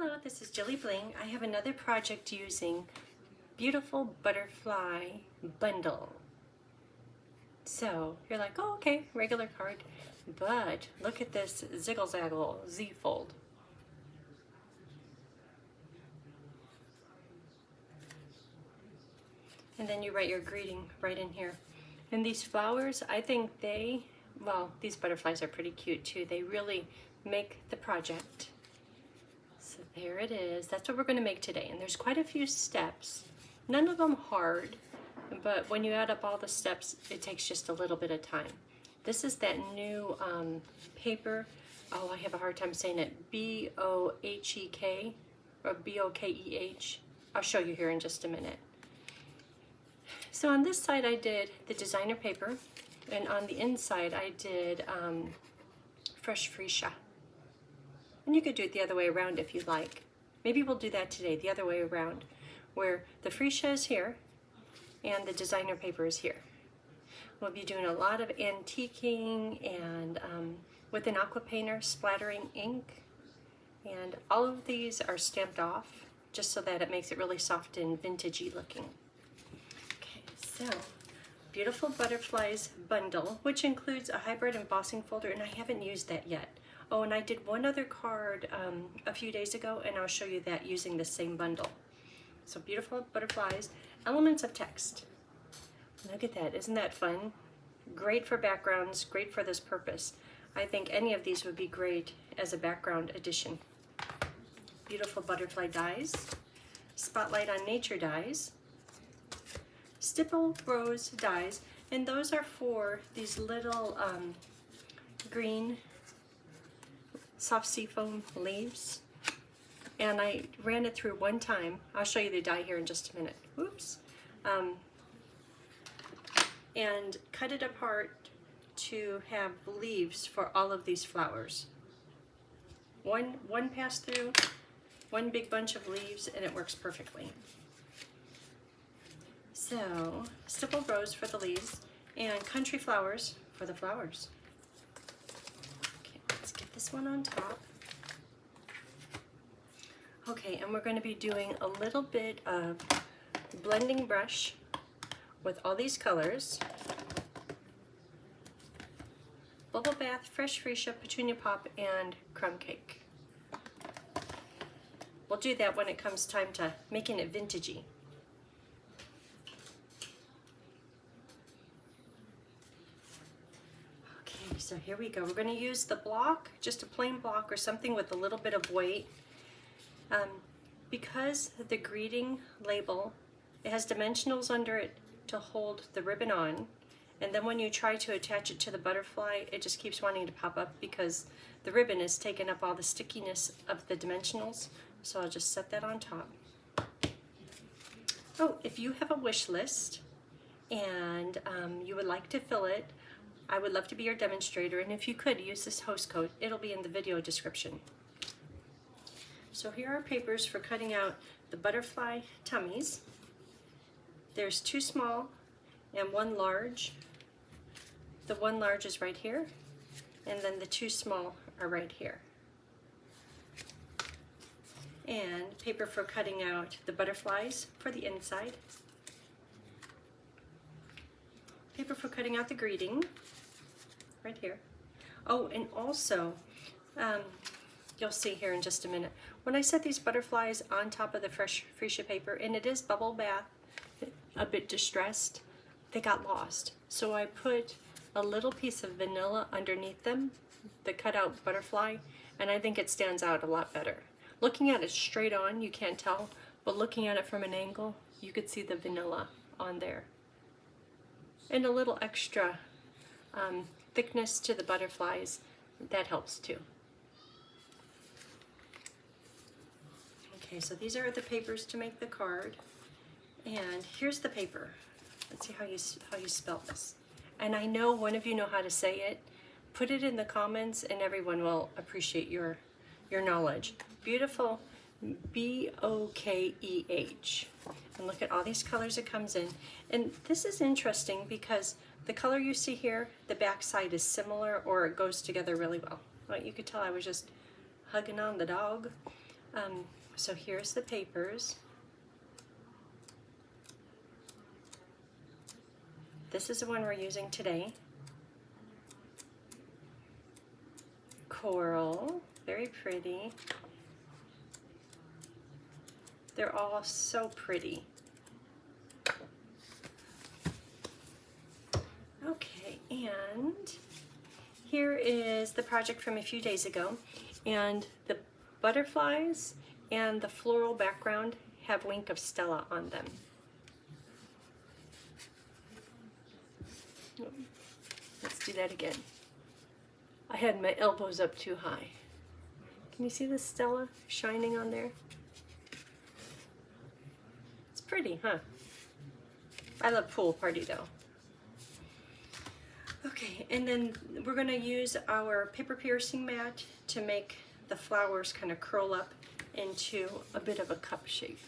Hello, this is JilliBling. I have another project using Beautiful Butterfly Bundle. So you're like, oh, okay, regular card, but look at this Ziggle Zaggle Z-fold. And then you write your greeting right in here. And these flowers, I think well, these butterflies are pretty cute too. They really make the project. So there it is. That's what we're going to make today. And there's quite a few steps. None of them hard, but when you add up all the steps, it takes just a little bit of time. This is that new paper. Oh, I have a hard time saying it. B-O-H-E-K or B-O-K-E-H. I'll show you here in just a minute. So on this side I did the designer paper, and on the inside I did fresh freesia. And you could do it the other way around if you like. Maybe we'll do that today, the other way around, where the freesia is here and the designer paper is here. We'll be doing a lot of antiquing and with an aqua painter, splattering ink. And all of these are stamped off just so that it makes it really soft and vintagey looking. So, Beautiful Butterflies Bundle, which includes a hybrid embossing folder, and I haven't used that yet. Oh, and I did one other card a few days ago, and I'll show you that using the same bundle. So, Beautiful Butterflies, elements of text. Look at that, isn't that fun? Great for backgrounds, great for this purpose. I think any of these would be great as a background addition. Beautiful Butterfly dies, Spotlight on Nature dies, Stipple Rose dies, and those are for these little green soft seafoam leaves. And I ran it through one time. I'll show you the die here in just a minute. Oops. And cut it apart to have leaves for all of these flowers. One pass through, one big bunch of leaves, and it works perfectly. So, Stipple Rose for the leaves, and Country Flowers for the flowers. Okay, let's get this one on top. Okay, and we're going to be doing a little bit of blending brush with all these colors. Bubble Bath, Fresh Freesia, Petunia Pop, and Crumb Cake. We'll do that when it comes time to making it vintagey. So here we go. We're going to use the block, just a plain block or something with a little bit of weight. Because the greeting label, it has dimensionals under it to hold the ribbon on, and then when you try to attach it to the butterfly, it just keeps wanting to pop up because the ribbon is taking up all the stickiness of the dimensionals. So I'll just set that on top. Oh, if you have a wish list and you would like to fill it, I would love to be your demonstrator, and if you could, use this host code. It'll be in the video description. So here are papers for cutting out the butterfly tummies. There's 2 small and 1 large. The 1 large is right here, and then the 2 small are right here. And paper for cutting out the butterflies for the inside. Paper for cutting out the greeting, right here. Oh, and also, you'll see here in just a minute, when I set these butterflies on top of the fresh freesia paper, and it is bubble bath, a bit distressed, they got lost. So I put a little piece of vanilla underneath them, the cut out butterfly, and I think it stands out a lot better. Looking at it straight on, you can't tell, but looking at it from an angle, you could see the vanilla on there. And a little extra thickness to the butterflies, that helps too. Okay, so these are the papers to make the card, and here's the paper. Let's see how you spell this. And I know one of you know how to say it. Put it in the comments, and everyone will appreciate your knowledge. Beautiful, B-O-K-E-H. And look at all these colors it comes in. And this is interesting because the color you see here, the back side is similar, or it goes together really well. Well, you could tell I was just hugging on the dog. So here's the papers. This is the one we're using today. Coral, very pretty. They're all so pretty. Okay, and here is the project from a few days ago, and the butterflies and the floral background have Wink of Stella on them. Let's do that again. I had my elbows up too high. Can you see the Stella shining on there? It's pretty, huh? I love Pool Party though. Okay, and then we're gonna use our paper piercing mat to make the flowers kind of curl up into a bit of a cup shape.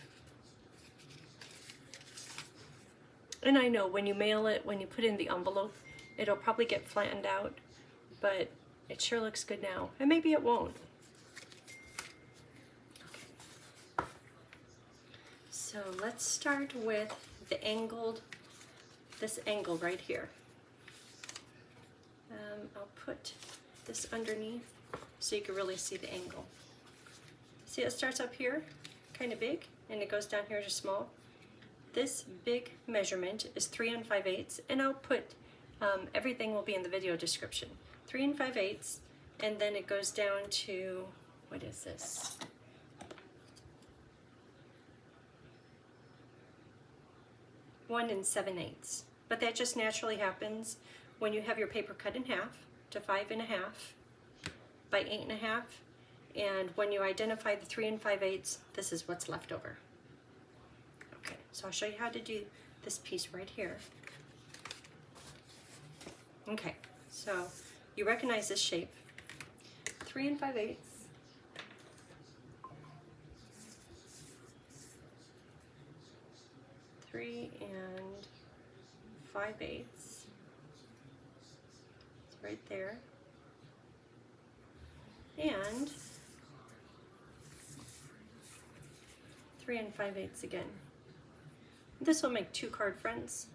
And I know when you mail it, when you put it in the envelope, it'll probably get flattened out, but it sure looks good now, and maybe it won't. Okay. So let's start with the angled, this angle right here. I'll put this underneath so you can really see the angle. See, it starts up here, kind of big, and it goes down here to small. This big measurement is 3 5/8, and I'll put, everything will be in the video description. 3 5/8, and then it goes down to, what is this? One 7/8. But that just naturally happens when you have your paper cut in half to 5 1/2 by 8 1/2, and when you identify the 3 5/8, this is what's left over. Okay, so I'll show you how to do this piece right here. Okay, so you recognize this shape. 3 5/8. Three and 5/8. It's right there. And 3 5/8 again. This will make 2 card fronts.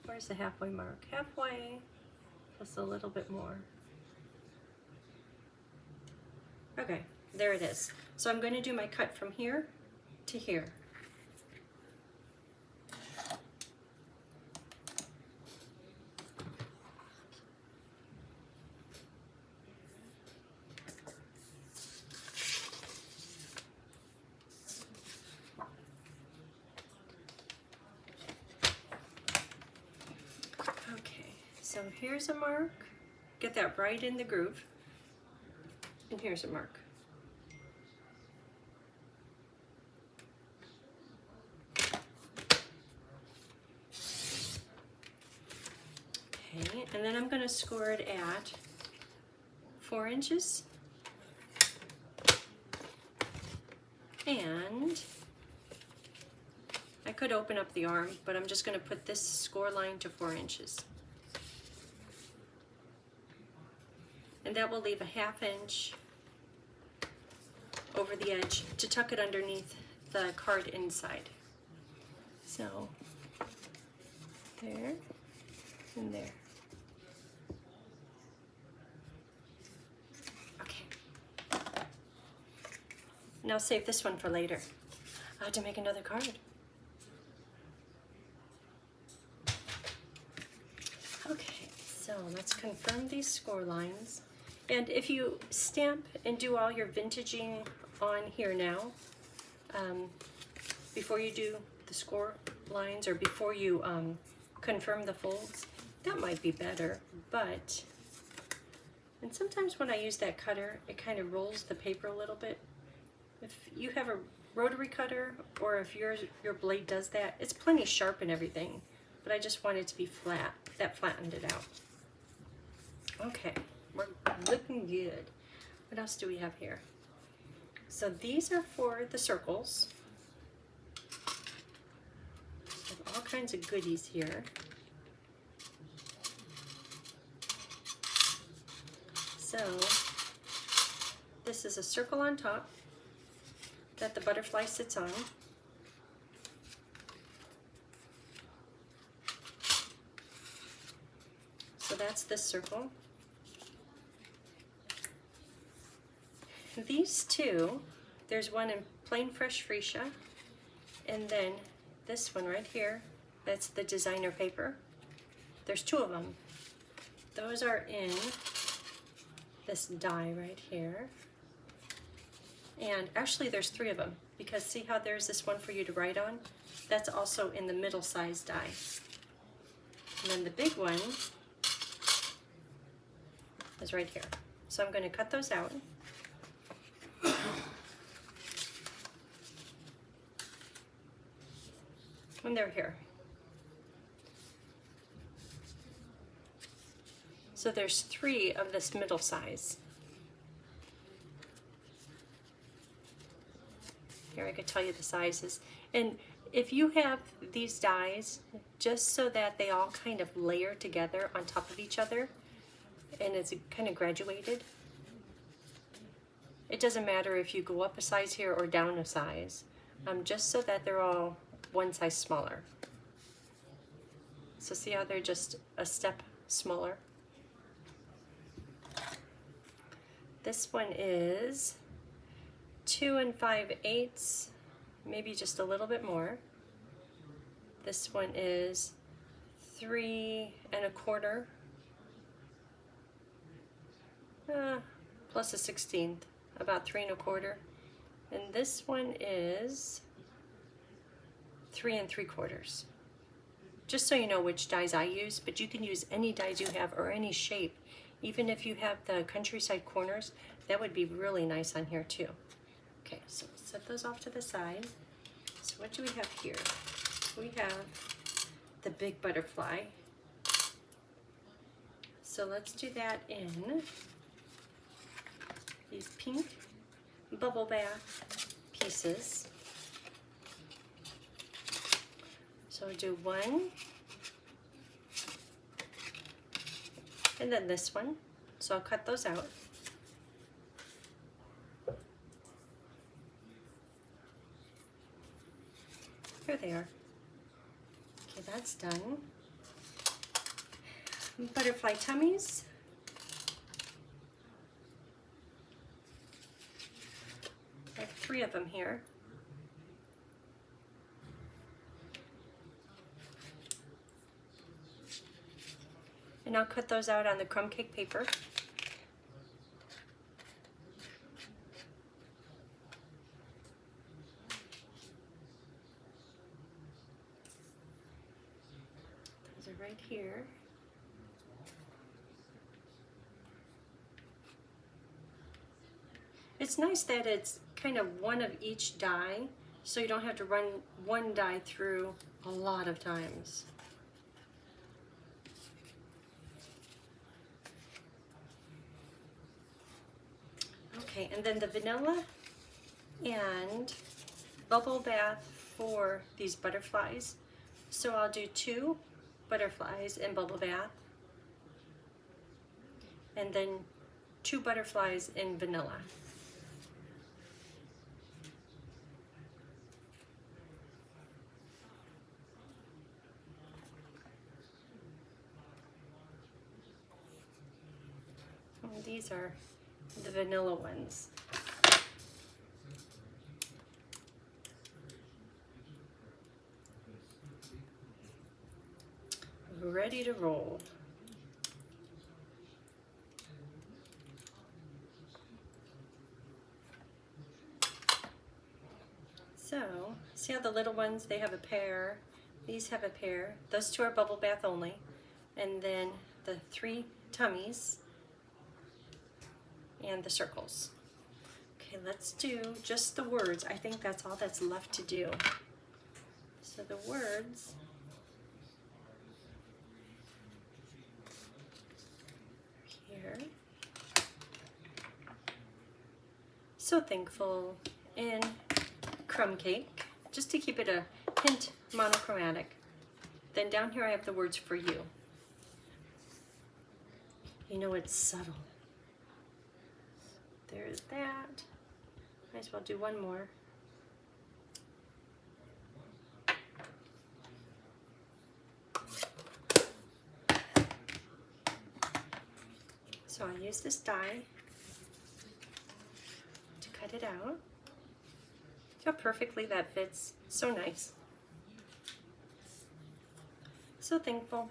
Where's the halfway mark? Halfway plus a little bit more. Okay, there it is. So I'm going to do my cut from here to here. So here's a mark, get that right in the groove, and here's a mark. Okay, and then I'm going to score it at 4 inches, and I could open up the arm, but I'm just going to put this score line to 4 inches. And that will leave a 1/2 inch over the edge to tuck it underneath the card inside. So there and there. Okay. Now save this one for later. I have to make another card. Okay, so let's confirm these score lines. And if you stamp and do all your vintaging on here now, before you do the score lines or before you confirm the folds, that might be better. But, and sometimes when I use that cutter, it kind of rolls the paper a little bit. If you have a rotary cutter, or if your blade does that, it's plenty sharp and everything, but I just want it to be flat. That flattened it out. Okay. We're looking good. What else do we have here? So these are for the circles. We have all kinds of goodies here. So this is a circle on top, that the butterfly sits on. So that's this circle. These two, there's one in plain fresh freesia, and then this one right here, that's the designer paper. There's two of them. Those are in this die right here. And actually there's three of them, because see how there's this one for you to write on? That's also in the middle size die. And then the big one is right here. So I'm going to cut those out. And they're here. So there's three of this middle size. Here I could tell you the sizes. And if you have these dies, just so that they all kind of layer together on top of each other, and it's kind of graduated, it doesn't matter if you go up a size here or down a size, just so that they're all one size smaller. So see how they're just a step smaller? This one is 2 5/8, maybe just a little bit more. This one is 3 1/4, plus a 16th, about 3 1/4. And this one is 3 3/4. Just so you know which dies I use, but you can use any dies you have or any shape. Even if you have the countryside corners, that would be really nice on here too. Okay, so set those off to the side. So what do we have here? We have the big butterfly. So let's do that in these pink bubble bath pieces. So we'll do one, and then this one. So I'll cut those out. Here they are. Okay, that's done. Butterfly tummies. I have 3 of them here. And I'll cut those out on the crumb cake paper. Those are right here. It's nice that it's kind of one of each die, so you don't have to run one die through a lot of times. Okay, and then the vanilla and bubble bath for these butterflies. So I'll do 2 butterflies in bubble bath, and then 2 butterflies in vanilla. And these are the vanilla ones. Ready to roll. So, see how the little ones, they have a pair. These have a pair. Those 2 are bubble bath only. And then the 3 tummies and the circles. Okay, let's do just the words. I think that's all that's left to do. So the words, here. So thankful in crumb cake, just to keep it a hint monochromatic. Then down here I have the words for you. You know, it's subtle. There's that. Might as well do one more. So I use this die to cut it out. See how perfectly that fits? So nice. So thankful.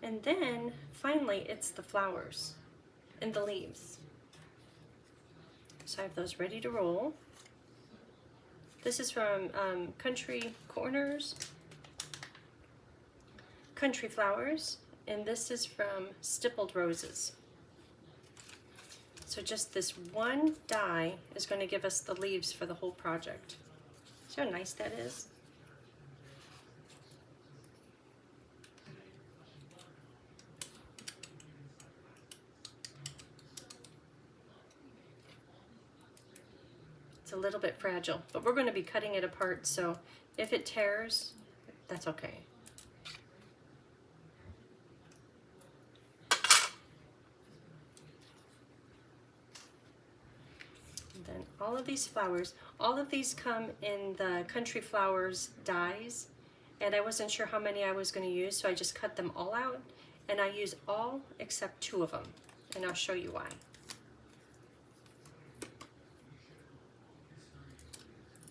And then finally it's the flowers and the leaves. So I have those ready to roll. This is from Country Flowers, and this is from Stippled Roses. So just this one die is going to give us the leaves for the whole project. See how nice that is? It's a little bit fragile, but we're going to be cutting it apart, so if it tears, that's okay. And then all of these flowers, all of these come in the Country Flowers dies, and I wasn't sure how many I was going to use, so I just cut them all out, and I use all except 2 of them, and I'll show you why.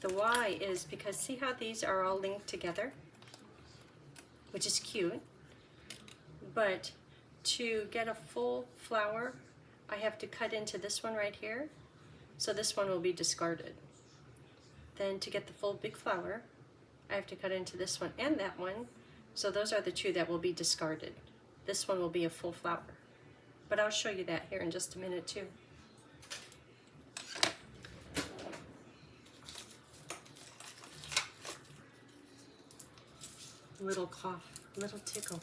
The why is because see how these are all linked together, which is cute, but to get a full flower, I have to cut into this one right here, so this one will be discarded. Then to get the full big flower, I have to cut into this one and that one, so those are the 2 that will be discarded. This one will be a full flower, but I'll show you that here in just a minute too. Little cough, little tickle.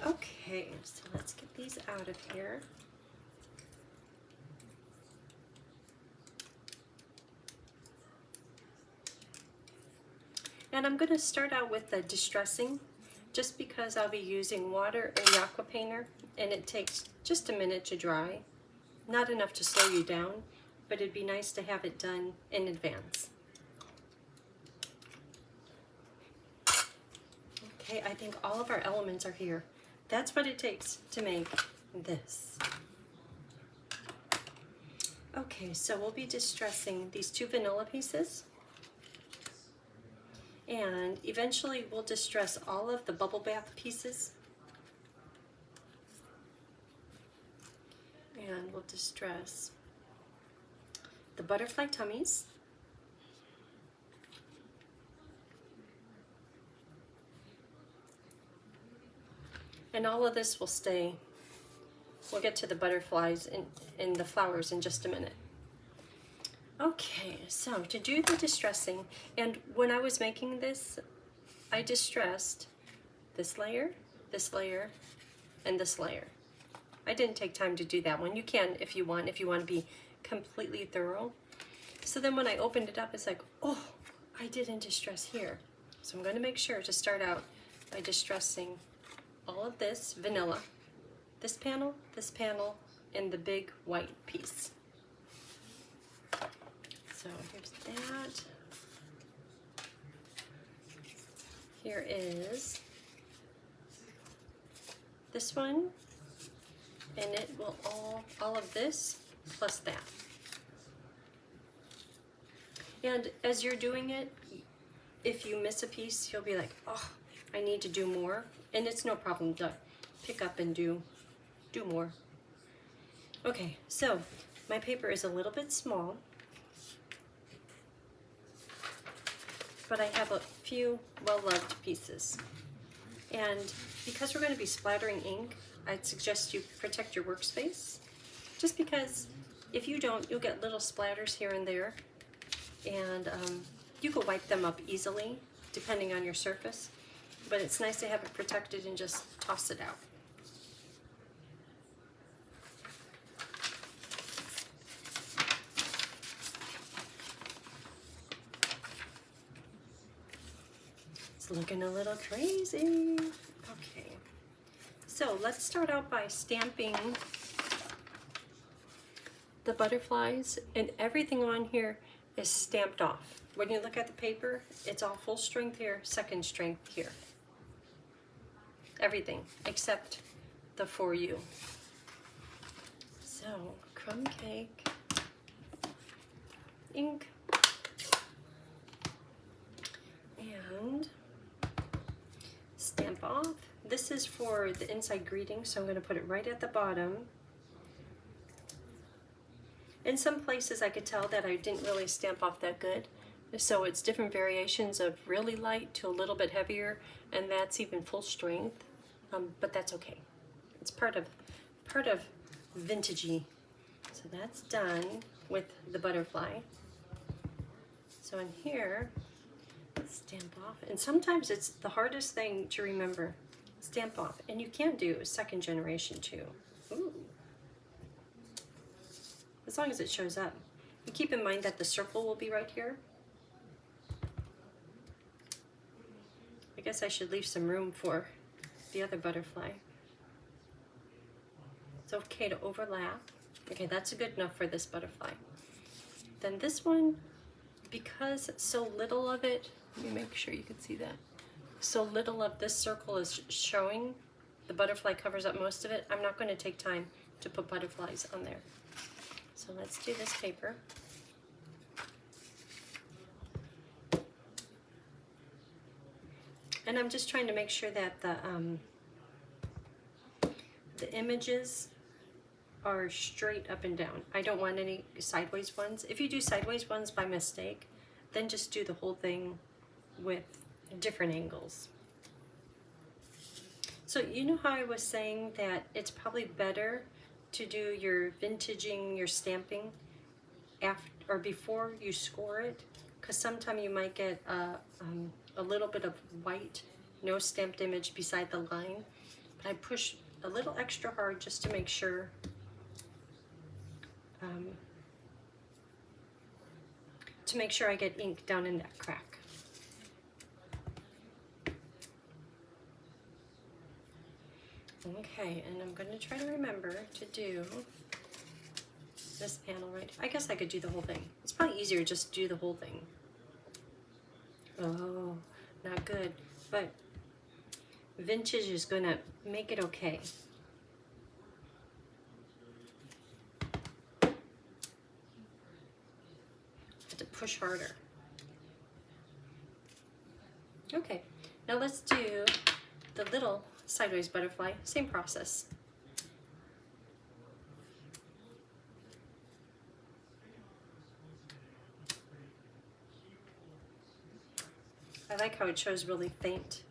Okay, so let's get these out of here. And I'm going to start out with the distressing, just because I'll be using water and aqua painter, and it takes just a minute to dry. Not enough to slow you down, but it'd be nice to have it done in advance. Okay, I think all of our elements are here. That's what it takes to make this. Okay, so we'll be distressing these 2 vanilla pieces. And eventually we'll distress all of the bubble bath pieces. And we'll distress the butterfly tummies. And all of this will stay. We'll get to the butterflies and the flowers in just a minute. Okay, so to do the distressing, and when I was making this, I distressed this layer, and this layer. I didn't take time to do that one. You can if you want to be completely thorough. So then when I opened it up, it's like, oh, I didn't distress here. So I'm going to make sure to start out by distressing all of this vanilla, this panel, and the big white piece. So here's that. Here is this one, and it will all of this plus that. And as you're doing it, if you miss a piece, you'll be like, oh, I need to do more. And it's no problem to pick up and do more. Okay, so my paper is a little bit small, but I have a few well-loved pieces. And because we're going to be splattering ink, I'd suggest you protect your workspace, just because if you don't, you'll get little splatters here and there, and you can wipe them up easily depending on your surface, but it's nice to have it protected and just toss it out. It's looking a little crazy. Okay, so let's start out by stamping the butterflies, and everything on here is stamped off. When you look at the paper, it's all full strength here, second strength here. everything except the for you. So crumb cake, ink, and stamp off. This is for the inside greeting, so I'm going to put it right at the bottom. In some places I could tell that I didn't really stamp off that good, so it's different variations of really light to a little bit heavier, and that's even full strength, but that's okay. It's part of vintagey. So that's done with the butterfly. So in here, stamp off, and sometimes it's the hardest thing to remember. Stamp off, and you can do second generation too. Ooh. As long as it shows up. You keep in mind that the circle will be right here. I guess I should leave some room for the other butterfly. It's okay to overlap. Okay, that's good enough for this butterfly. Then this one, because so little of it, let me make sure you can see that. So little of this circle is showing, the butterfly covers up most of it. I'm not going to take time to put butterflies on there. So let's do this paper. And I'm just trying to make sure that the images are straight up and down. I don't want any sideways ones. If you do sideways ones by mistake, then just do the whole thing with different angles. So you know how I was saying that it's probably better to do your vintaging, your stamping after or before you score it, because sometimes you might get a little bit of white, no stamped image beside the line. But I push a little extra hard just to make sure I get ink down in that crack. Okay, and I'm going to try to remember to do this panel right. I guess I could do the whole thing. It's probably easier just to do the whole thing. Oh, not good. But vintage is going to make it okay. I have to push harder. Okay, now let's do the little sideways butterfly, same process. I like how it shows really faint.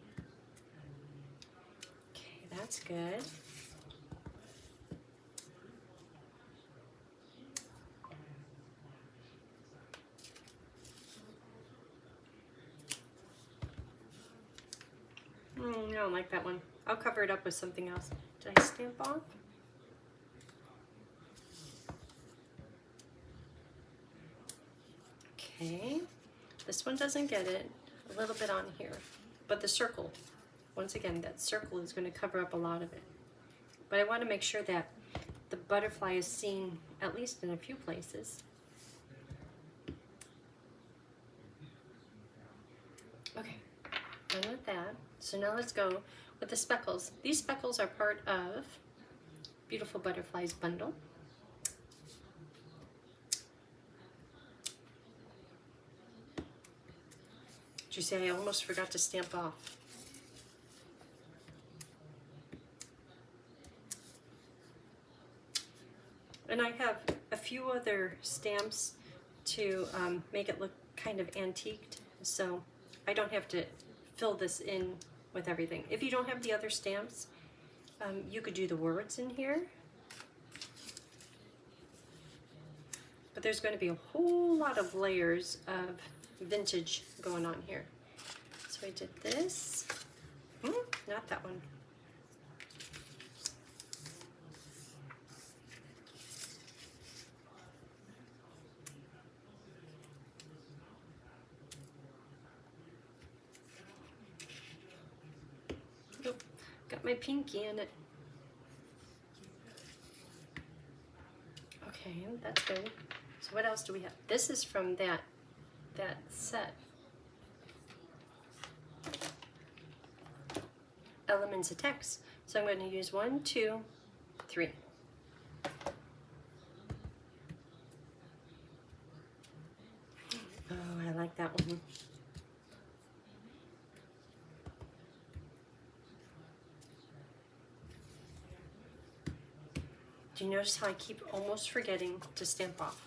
Okay, that's good. I don't like that one. I'll cover it up with something else. Did I stamp off? Okay, this one doesn't get it. A little bit on here, but the circle, once again, that circle is going to cover up a lot of it. But I want to make sure that the butterfly is seen at least in a few places. Okay, done with that. So now let's go with the speckles. These speckles are part of Beautiful Butterflies bundle. Did you say I almost forgot to stamp off? And I have a few other stamps to make it look kind of antiqued, so I don't have to fill this in with everything. If you don't have the other stamps, you could do the words in here. But there's going to be a whole lot of layers of vintage going on here. So I did this. Not that one. Nope, got my pinky in it. Okay, that's good. So what else do we have? This is from that set. elements of text. So I'm going to use 1, 2, 3. Oh, I like that one. Do you notice how I keep almost forgetting to stamp off?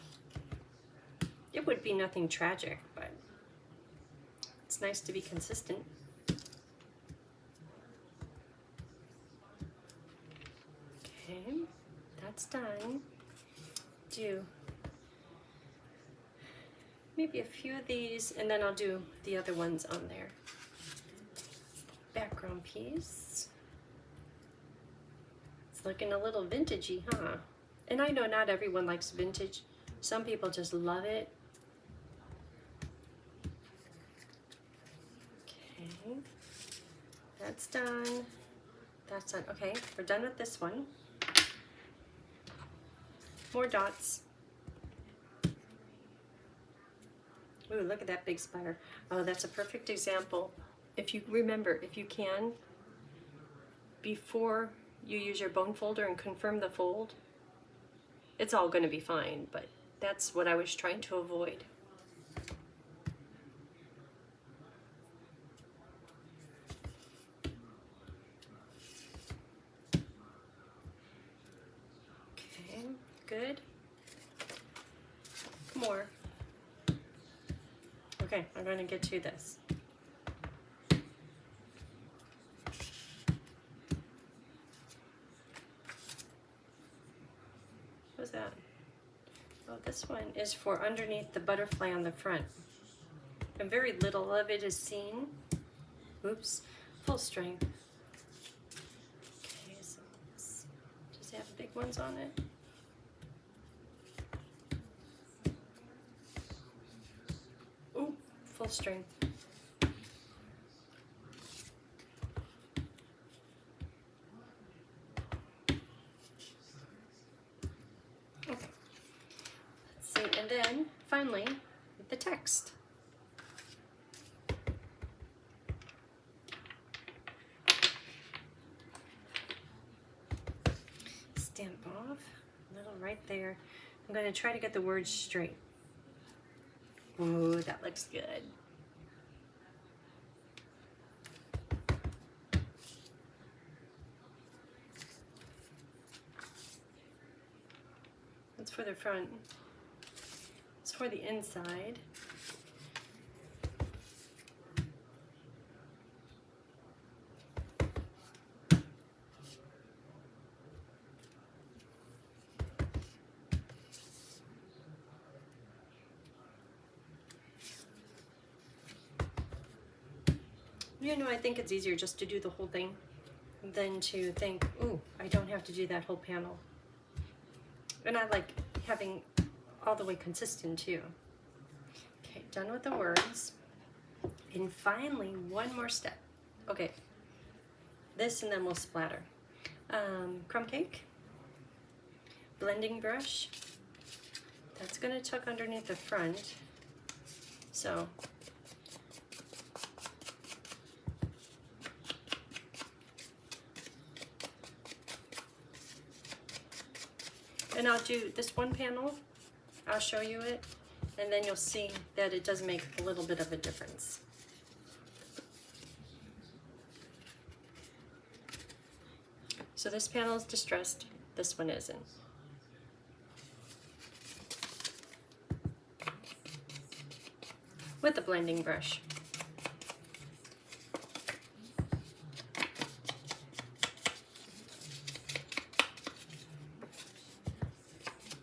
It would be nothing tragic, but it's nice to be consistent. Okay, that's done. Do maybe a few of these, and then I'll do the other ones on there. Background piece. It's looking a little vintagey, huh? And I know not everyone likes vintage. Some people just love it. Okay, that's done. That's done. Okay, we're done with this one. More dots. Ooh, look at that big spider. Oh, that's a perfect example. If you remember, if you can, before you use your bone folder and confirm the fold, it's all going to be fine, but that's what I was trying to avoid. Okay, good. More. Okay, I'm going to get to this. What's that? Oh, this one is for underneath the butterfly on the front. And very little of it is seen. Oops, full strength. Okay, so does it have big ones on it? Ooh, full strength. Okay, let's see, and then finally the text. Stamp off a little right there. I'm going to try to get the words straight. Ooh, that looks good. That's for the front. It's for the inside. You know, I think it's easier just to do the whole thing than to think, ooh, I don't have to do that whole panel. And I like having all the way consistent too. Okay, done with the words. And finally, one more step. Okay, this and then we'll splatter. Crumb cake, blending brush. That's gonna tuck underneath the front. So and I'll do this one panel, I'll show you it, and then you'll see that it does make a little bit of a difference. So this panel is distressed, this one isn't. With a blending brush.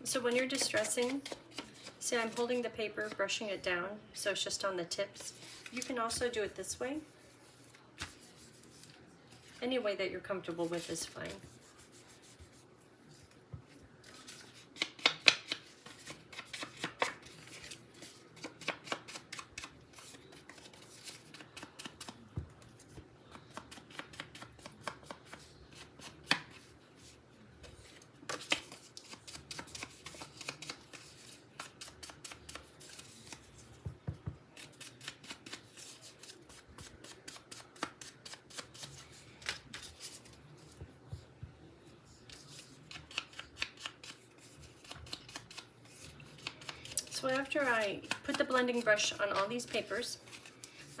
So when you're distressing, see I'm holding the paper, brushing it down, so it's just on the tips. You can also do it this way. Any way that you're comfortable with is fine. So after I put the blending brush on all these papers,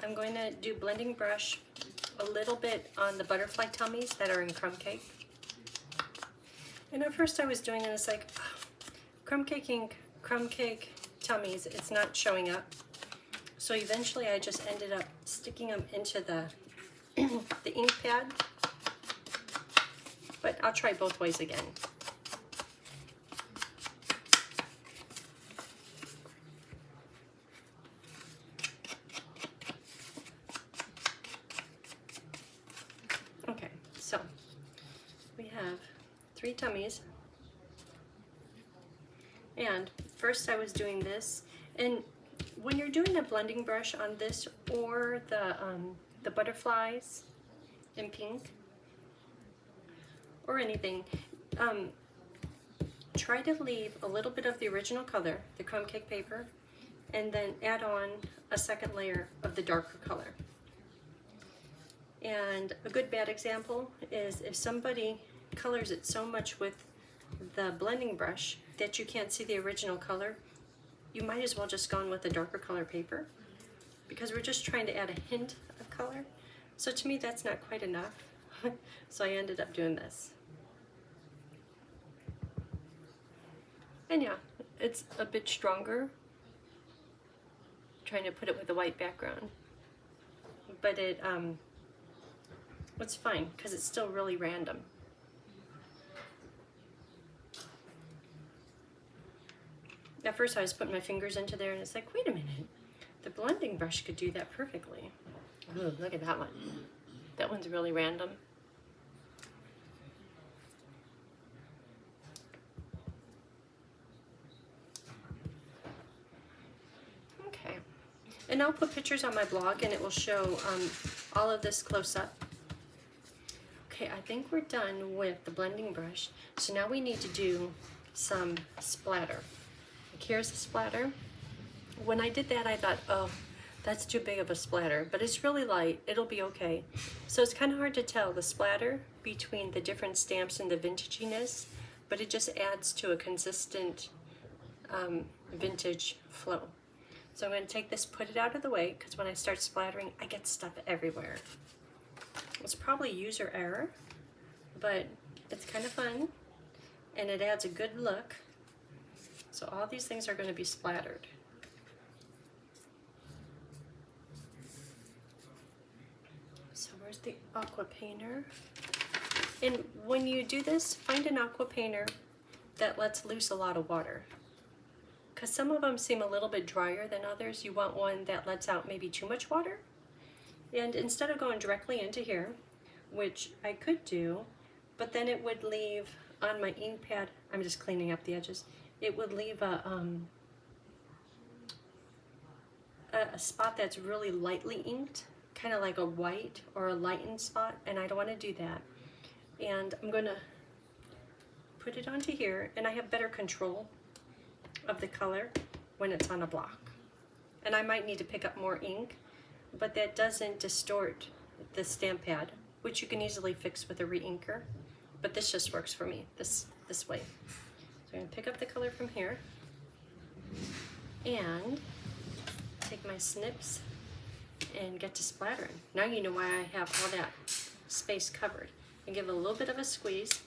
I'm going to do blending brush a little bit on the butterfly tummies that are in crumb cake. And at first I was doing it, it's like, oh, crumb cake tummies, it's not showing up. So eventually I just ended up sticking them into the, the ink pad. But I'll try both ways again. Okay, so we have 3 tummies. And first I was doing this, and when you're doing a blending brush on this or the butterflies in pink or anything, try to leave a little bit of the original color, the crumb cake paper, and then add on a second layer of the darker color. And a good bad example is if somebody colors it so much with the blending brush that you can't see the original color, you might as well just go on with the darker color paper, because we're just trying to add a hint of color. So to me that's not quite enough. So I ended up doing this. And yeah, it's a bit stronger, trying to put it with a white background. But it's fine, because it's still really random. At first I was putting my fingers into there and it's like, wait a minute, the blending brush could do that perfectly. Ooh, look at that one. That one's really random. Okay, and I'll put pictures on my blog and it will show all of this close up. Okay, I think we're done with the blending brush. So now we need to do some splatter. Here's the splatter. When I did that, I thought, oh, that's too big of a splatter, but it's really light, it'll be okay. So it's kind of hard to tell the splatter between the different stamps and the vintaginess, but it just adds to a consistent vintage flow. So I'm going to take this, put it out of the way, because when I start splattering, I get stuff everywhere. It's probably user error, but it's kind of fun, and it adds a good look. So all these things are going to be splattered. So where's the aqua painter? And when you do this, find an aqua painter that lets loose a lot of water. Because some of them seem a little bit drier than others. You want one that lets out maybe too much water. And instead of going directly into here, which I could do, but then it would leave on my ink pad, I'm just cleaning up the edges, it would leave a spot that's really lightly inked, kind of like a white or a lightened spot, and I don't want to do that. And I'm going to put it onto here, and I have better control of the color when it's on a block. And I might need to pick up more ink, but that doesn't distort the stamp pad, which you can easily fix with a re-inker. But this just works for me, this way. So I'm going to pick up the color from here and take my snips and get to splattering. Now you know why I have all that space covered. And give it a little bit of a squeeze.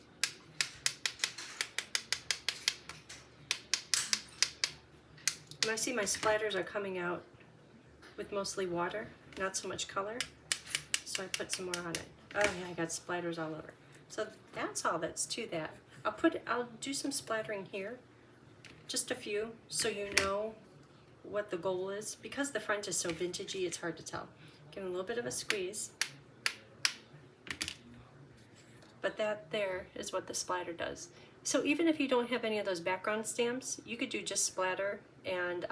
And I see my splatters are coming out with mostly water, not so much color. So I put some more on it. Oh yeah, I got splatters all over. So that's all that's to that. I'll do some splattering here, just a few, so you know what the goal is. Because the front is so vintagey, it's hard to tell. Give it a little bit of a squeeze. But that there is what the splatter does. So even if you don't have any of those background stamps, you could do just splatter and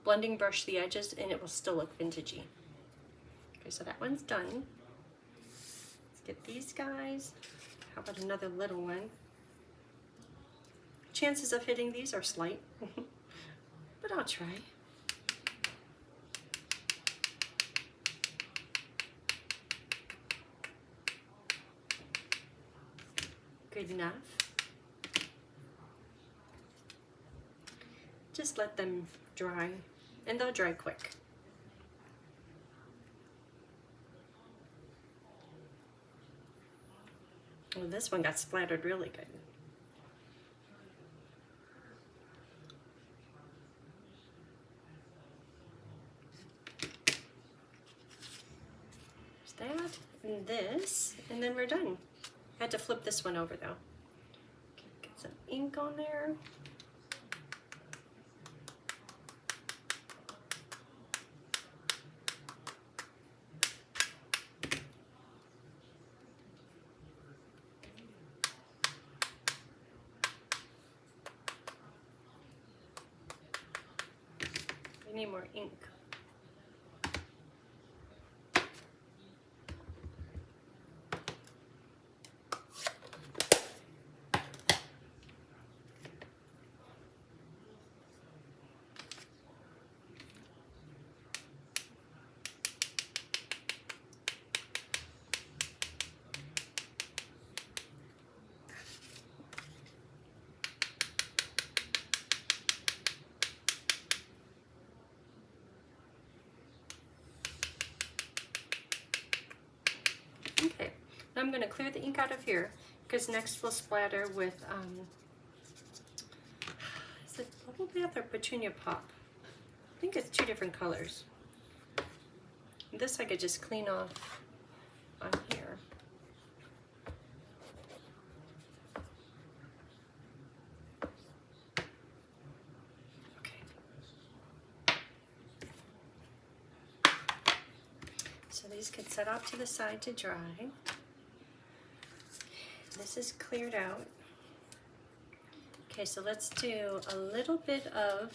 blending brush the edges and it will still look vintagey. Okay, so that one's done. Let's get these guys. How about another little one? Chances of hitting these are slight, but I'll try. Good enough. just let them dry, and they'll dry quick. Well, this one got splattered really good. There's that, and this, and then we're done. I had to flip this one over though. Okay, get some ink on there. I need more ink. Okay, now I'm going to clear the ink out of here because next we'll splatter with, is it Bubble Bath or Petunia Pop? I think it's 2 different colors. This I could just clean off on here. Okay. So these could set off to the side to dry. This is cleared out. Okay, so let's do a little bit of,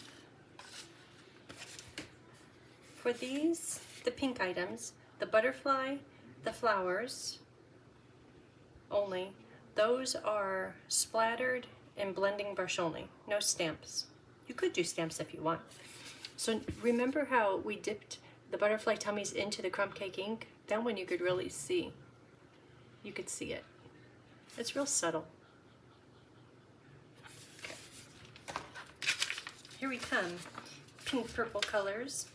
for these, the pink items, the butterfly, the flowers only, those are splattered and blending brush only, no stamps. You could do stamps if you want. So remember how we dipped the butterfly tummies into the crumb cake ink? That one you could really see. You could see it. It's real subtle. Okay. Here we come. Pink, purple colors.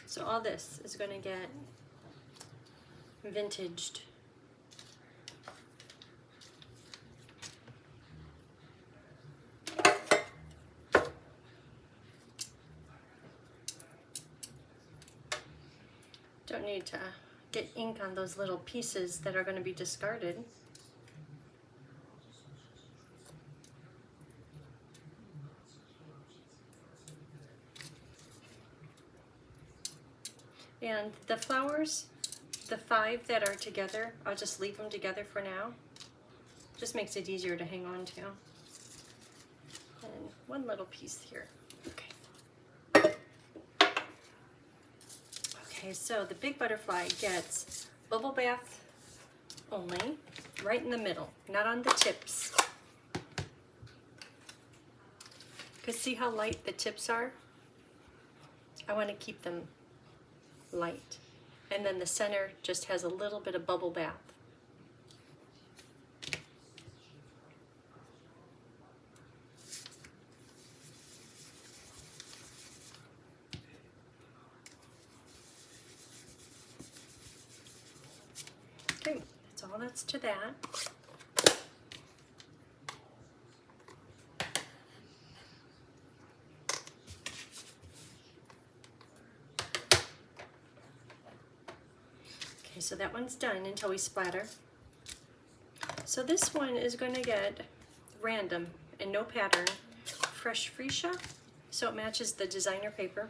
So, all this is going to get vintaged. Don't need to get ink on those little pieces that are going to be discarded. And the flowers, the 5 that are together, I'll just leave them together for now. Just makes it easier to hang on to. And one little piece here. Okay. Okay, so the big butterfly gets bubble bath only, right in the middle, not on the tips. Because see how light the tips are? I want to keep them light. And then the center just has a little bit of bubble bath. Okay, that's all that's to that. Okay, so that one's done until we splatter. So this one is going to get random and no pattern. Fresh freesia, so it matches the designer paper,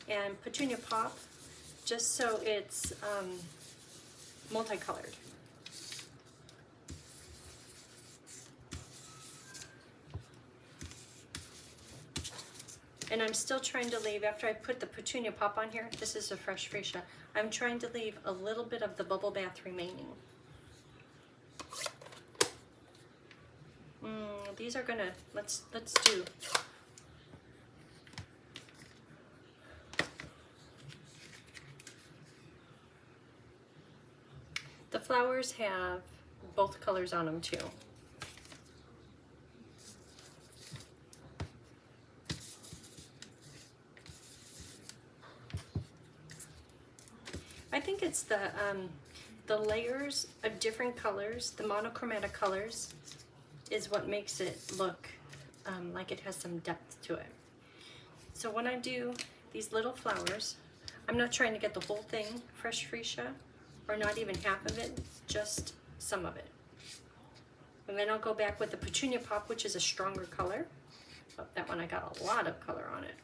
and Petunia Pop, just so it's multicolored. And I'm still trying to leave, after I put the Petunia Pop on here, this is a fresh freesia, I'm trying to leave a little bit of the bubble bath remaining. these are gonna, let's do. The flowers have both colors on them too. I think it's the layers of different colors, the monochromatic colors, is what makes it look like it has some depth to it. So when I do these little flowers, I'm not trying to get the whole thing fresh freesia, or not even half of it, just some of it. And then I'll go back with the Petunia Pop, which is a stronger color. Oh, that one I got a lot of color on it.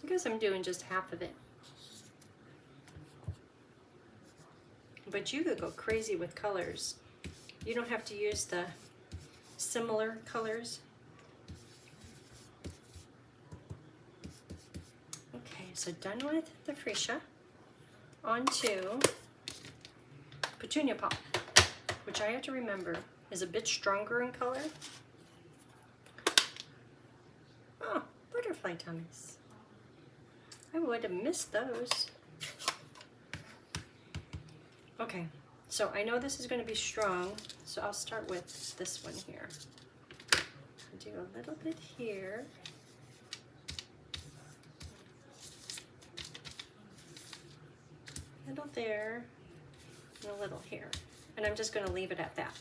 Because I'm doing just half of it. But you could go crazy with colors. You don't have to use the similar colors. Okay, so done with the freesia. On to Petunia Pop, which I have to remember is a bit stronger in color. Oh, butterfly tummies. I would have missed those. Okay, so I know this is going to be strong, so I'll start with this one here. I'll do a little bit here. A little there, and a little here. And I'm just going to leave it at that.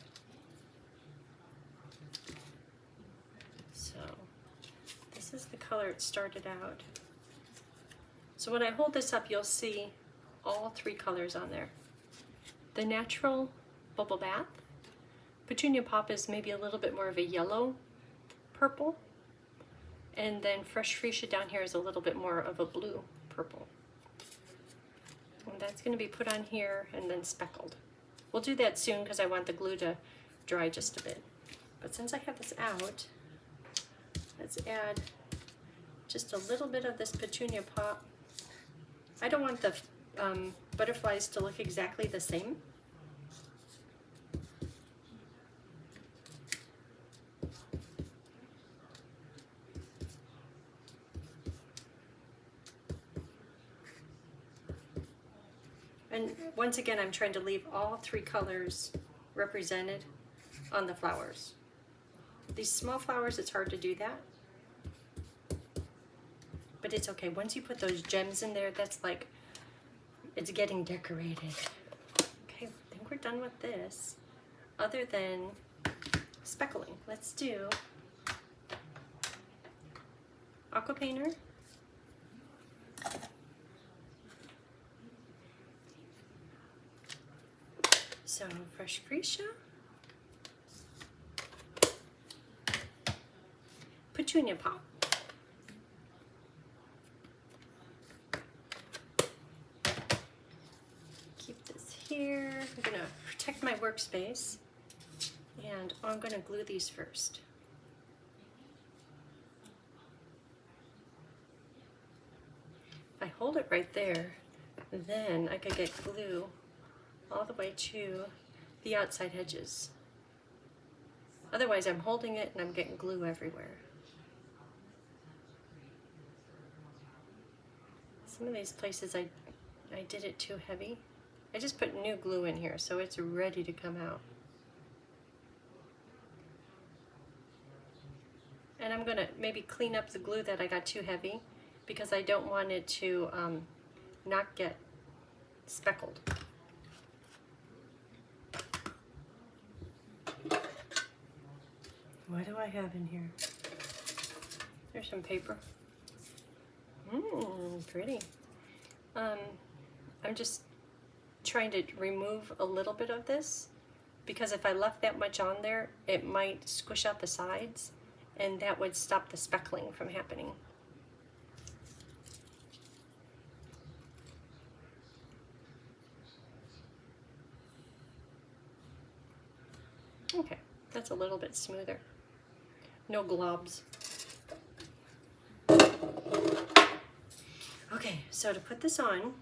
So this is the color it started out. So when I hold this up, you'll see all three colors on there. The natural bubble bath. Petunia Pop is maybe a little bit more of a yellow purple. And then Fresh Freesia down here is a little bit more of a blue purple. And that's going to be put on here and then speckled. We'll do that soon because I want the glue to dry just a bit. But since I have this out, let's add just a little bit of this Petunia Pop. I don't want the butterflies to look exactly the same. And once again, I'm trying to leave all three colors represented on the flowers. These small flowers, it's hard to do that. But it's okay. Once you put those gems in there, that's like, it's getting decorated. Okay, I think we're done with this. Other than speckling, let's do aqua painter. So Fresh Freesia, Petunia Pop. Keep this here. I'm gonna protect my workspace, and I'm gonna glue these first. If I hold it right there, then I could get glue all the way to the outside edges. Otherwise, I'm holding it and I'm getting glue everywhere. Some of these places I did it too heavy. I just put new glue in here, so it's ready to come out. And I'm gonna maybe clean up the glue that I got too heavy because I don't want it to not get speckled. What do I have in here? There's some paper. Pretty. I'm just trying to remove a little bit of this because if I left that much on there, it might squish out the sides. and that would stop the speckling from happening. Okay, that's a little bit smoother. No globs. Okay, so to put this on,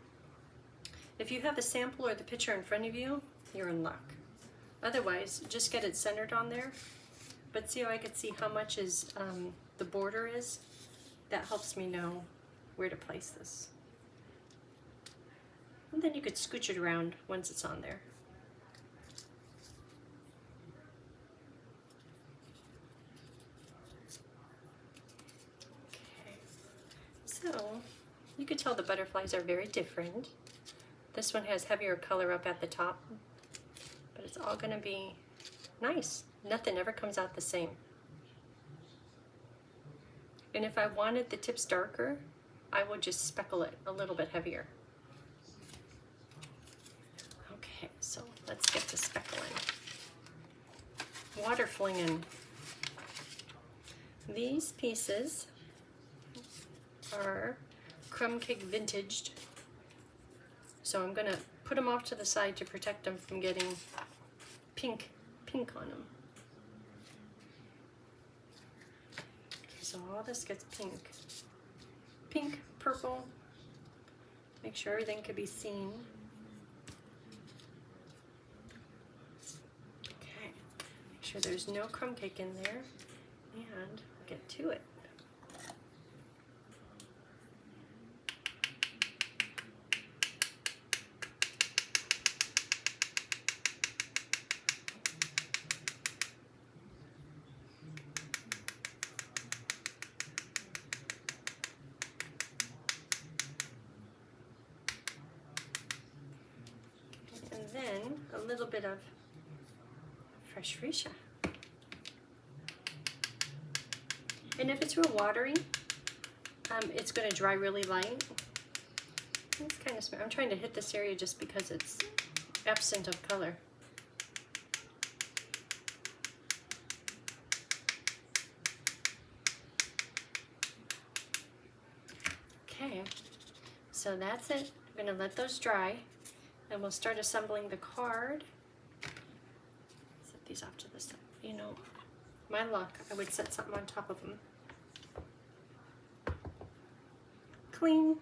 if you have a sample or the picture in front of you, you're in luck. Otherwise, just get it centered on there. But see how I could see how much is the border is? That helps me know where to place this. And then you could scooch it around once it's on there. So, you could tell the butterflies are very different. This one has heavier color up at the top, but it's all going to be nice. Nothing ever comes out the same. And if I wanted the tips darker, I would just speckle it a little bit heavier. Okay, so let's get to speckling. Water flinging. These pieces are crumb cake vintaged, so I'm gonna put them off to the side to protect them from getting pink on them. Okay, so all this gets pink, purple. Make sure everything can be seen. Okay, make sure there's no crumb cake in there, and get to it. Then a little bit of fresh freesia. And if it's real watery, it's going to dry really light. It's kind of smart. I'm trying to hit this area just because it's absent of color. Okay, so that's it. I'm going to let those dry. And we'll start assembling the card. Set these off to the side. You know, my luck, I would set something on top of them. Clean.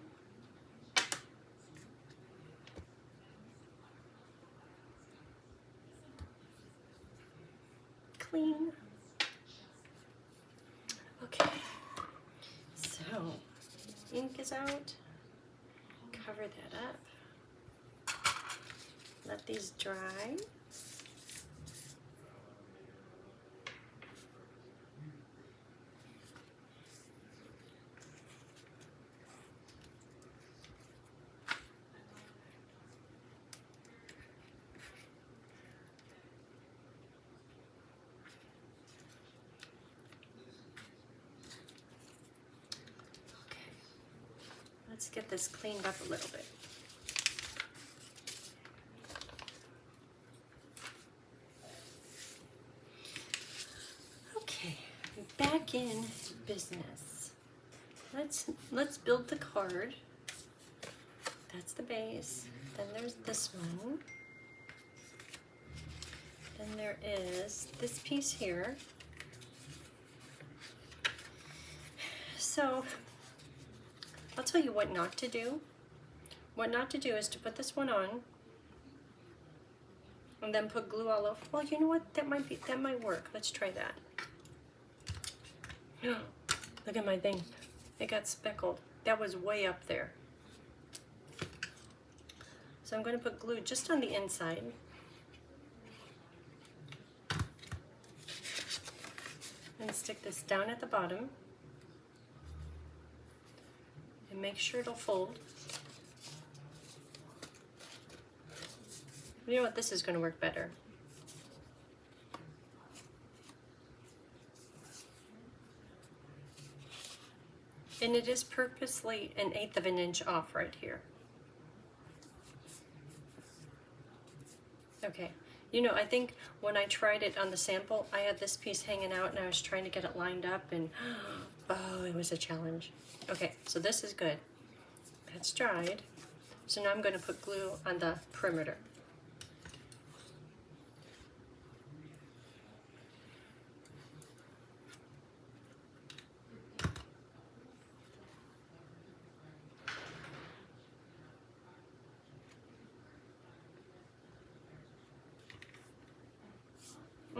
Clean. Okay. So, ink is out. Cover that up. Let these dry. Okay, let's get this cleaned up a little bit. Back in business. Let's build the card. That's the base. Then there's this one. Then there is this piece here. So I'll tell you what not to do. What not to do is to put this one on and then put glue all over. Well, you know what? That might work. Let's try that. Look at my thing. It got speckled. That was way up there. So I'm going to put glue just on the inside. And stick this down at the bottom. And make sure it'll fold. You know what? This is going to work better. And it is purposely 1/8 of an inch off right here. Okay, You know, I think when I tried it on the sample, I had this piece hanging out and I was trying to get it lined up and oh, it was a challenge. Okay, so this is good. That's dried. So now I'm going to put glue on the perimeter.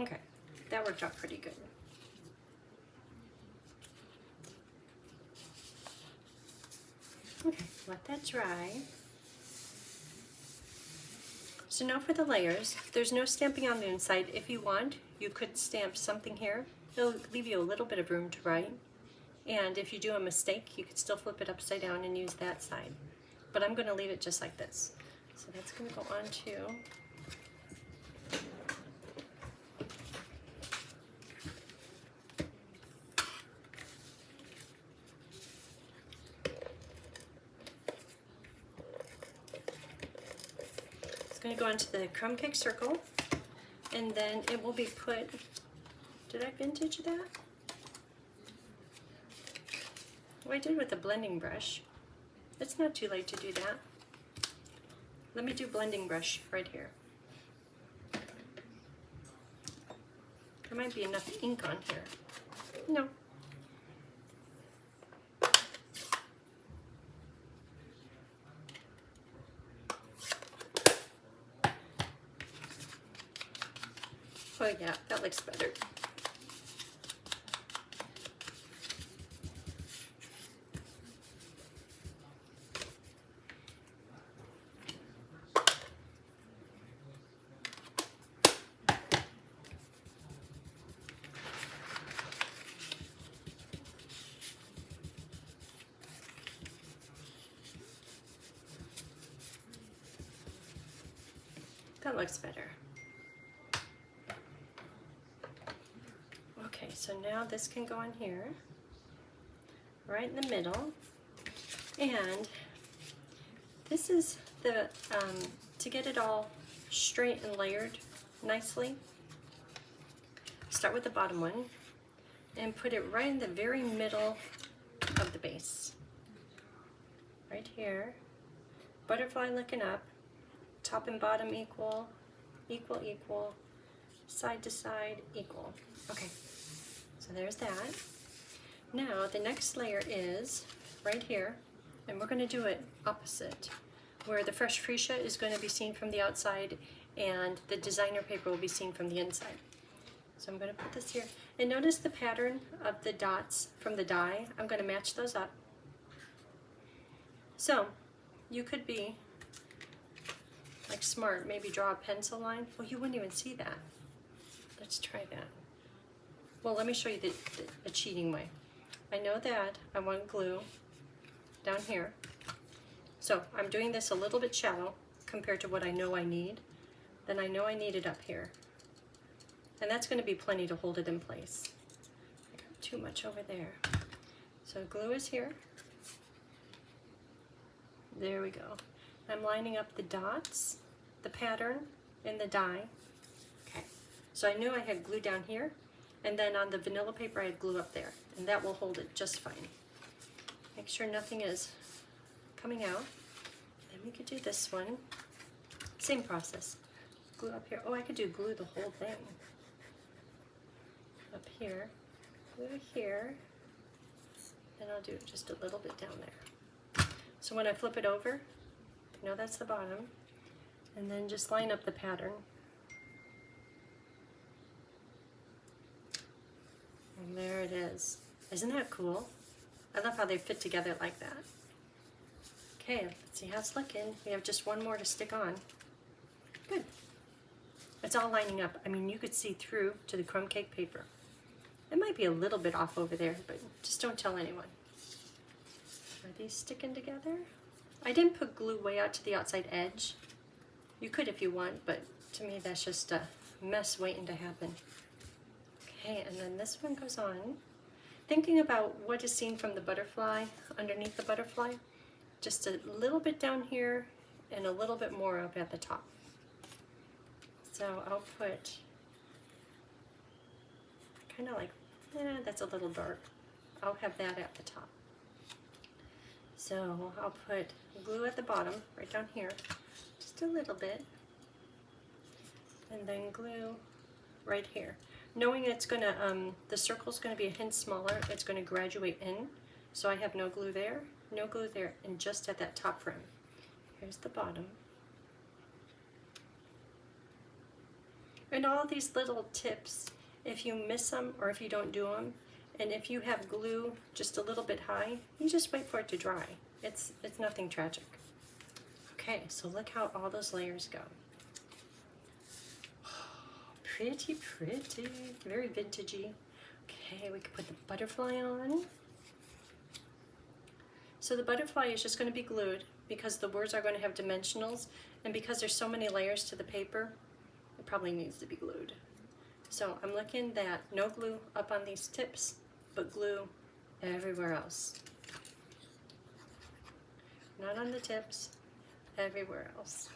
Okay, that worked out pretty good. Okay, let that dry. So now for the layers, there's no stamping on the inside. If you want, you could stamp something here. It'll leave you a little bit of room to write. And if you do a mistake, you could still flip it upside down and use that side. But I'm going to leave it just like this. So that's going to go on to going to go into the crumb cake circle, and then it will be put, did I vintage that? Well, I did with a blending brush. It's not too late to do that. Let me do blending brush right here. There might be enough ink on here. No. Oh yeah, that looks better. That looks better. Okay, so now this can go on here, right in the middle, and this is the, to get it all straight and layered nicely, start with the bottom one and put it right in the very middle of the base. Right here, butterfly looking up, top and bottom equal, equal, equal, side to side, equal. Okay. So there's that. Now the next layer is right here, and we're going to do it opposite, where the fresh freesia is going to be seen from the outside and the designer paper will be seen from the inside. So I'm going to put this here, and notice the pattern of the dots from the die. I'm going to match those up. So you could be like smart, maybe draw a pencil line. Well, you wouldn't even see that. Let's try that. Well, let me show you the cheating way. I know that I want glue down here. So I'm doing this a little bit shallow compared to what I know I need. Then I know I need it up here. And that's going to be plenty to hold it in place. I got too much over there. So glue is here. There we go. I'm lining up the dots, the pattern, and the die. Okay. So I knew I had glue down here. And then on the vanilla paper I had glue up there, and that will hold it just fine. Make sure nothing is coming out. Then we could do this one. Same process. Glue up here. Oh, I could do glue the whole thing. Up here, glue here, and I'll do just a little bit down there. So when I flip it over, you know that's the bottom, and then just line up the pattern. And there it is. Isn't that cool? I love how they fit together like that. Okay, let's see how it's looking. We have just one more to stick on. Good. It's all lining up. I mean, you could see through to the crumb cake paper. It might be a little bit off over there, but just don't tell anyone. Are these sticking together? I didn't put glue way out to the outside edge. You could if you want, but to me that's just a mess waiting to happen. Okay, and then this one goes on. Thinking about what is seen from the butterfly, underneath the butterfly, just a little bit down here and a little bit more up at the top. So I'll put kind of like, that's a little dark. I'll have that at the top. So I'll put glue at the bottom, right down here, just a little bit, and then glue right here. Knowing it's gonna, the circle's gonna be a hint smaller, it's gonna graduate in, so I have no glue there, and just at that top rim. Here's the bottom. And all these little tips, if you miss them or if you don't do them, and if you have glue just a little bit high, you just wait for it to dry. It's nothing tragic. Okay, so look how all those layers go. Pretty, pretty, very vintagey. Okay, we can put the butterfly on. So the butterfly is just going to be glued because the words are going to have dimensionals, and because there's so many layers to the paper, it probably needs to be glued. So I'm looking that no glue up on these tips, but glue everywhere else. Not on the tips, everywhere else.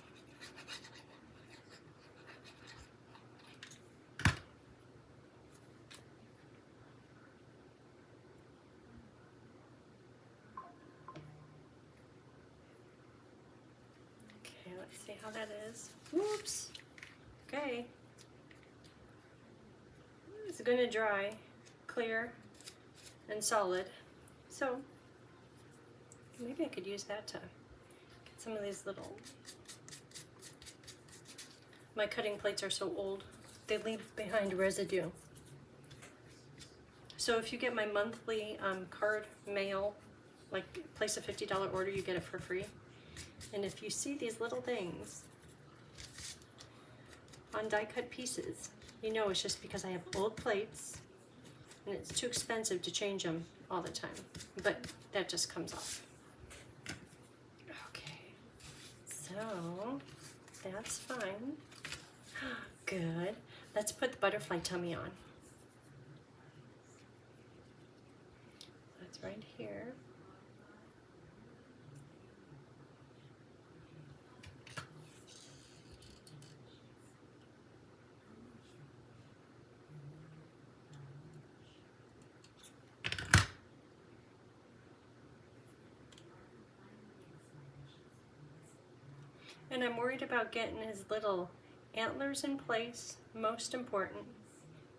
Okay, let's see how that is. Whoops. Okay. It's going to dry, clear, and solid. So maybe I could use that to get some of these little, my cutting plates are so old, they leave behind residue. So if you get my monthly card mail, like place a $50 order, you get it for free. And if you see these little things on die cut pieces, you know it's just because I have old plates and it's too expensive to change them all the time. But that just comes off. Okay, so that's fine. Good. Let's put the butterfly tummy on. That's right here. And I'm worried about getting his little antlers in place, most important,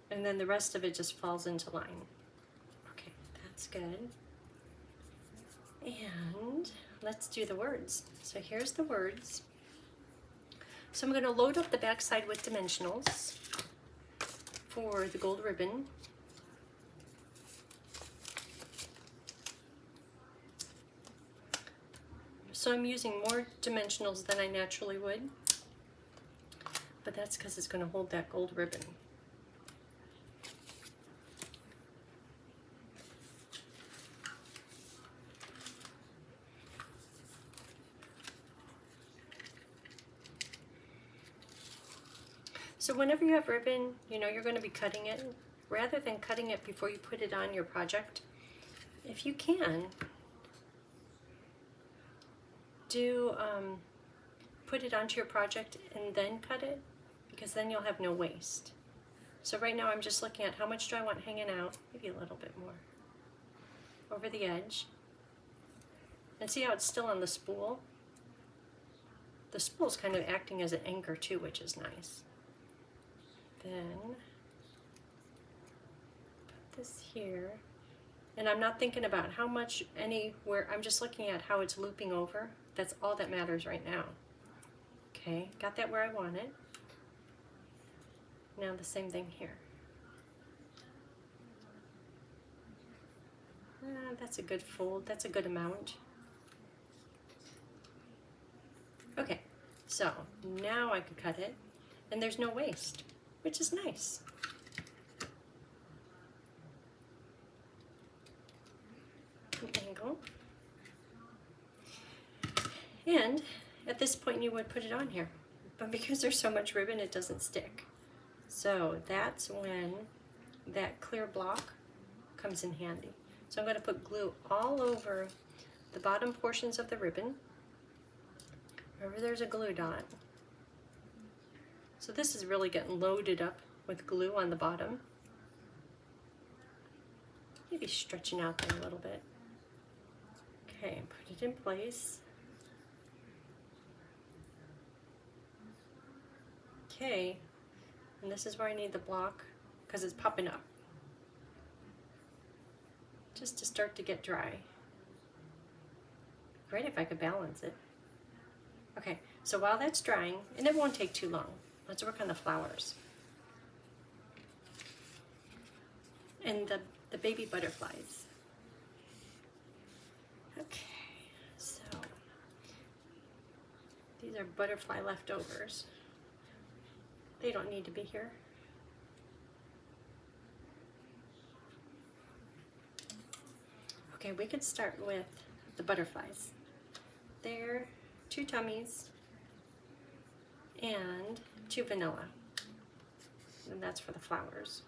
and then the rest of it just falls into line. Okay, that's good. And let's do the words. So here's the words. So I'm going to load up the back side with dimensionals for the gold ribbon. So I'm using more dimensionals than I naturally would, but that's because it's going to hold that gold ribbon. So whenever you have ribbon, you know you're going to be cutting it. Rather than cutting it before you put it on your project, if you can, put it onto your project and then cut it, because then you'll have no waste. So right now I'm just looking at how much do I want hanging out, maybe a little bit more, over the edge. And see how it's still on the spool? The spool's kind of acting as an anchor too, which is nice. Then put this here. And I'm not thinking about how much anywhere, I'm just looking at how it's looping over. That's all that matters right now. Okay, got that where I want it. Now the same thing here. That's a good fold, that's a good amount. Okay, so now I could cut it, and there's no waste, which is nice. Angle. And at this point you would put it on here, but because there's so much ribbon it doesn't stick. So that's when that clear block comes in handy. So I'm going to put glue all over the bottom portions of the ribbon, wherever there's a glue dot. So this is really getting loaded up with glue on the bottom. Maybe stretching out there a little bit. Okay, put it in place. Okay, and this is where I need the block because it's popping up. Just to start to get dry. Great if I could balance it. Okay, so while that's drying, and it won't take too long, let's work on the flowers. And the baby butterflies. Okay, so these are butterfly leftovers. They don't need to be here. Okay, we could start with the butterflies. They're 2 tummies and 2 vanilla. And that's for the flowers.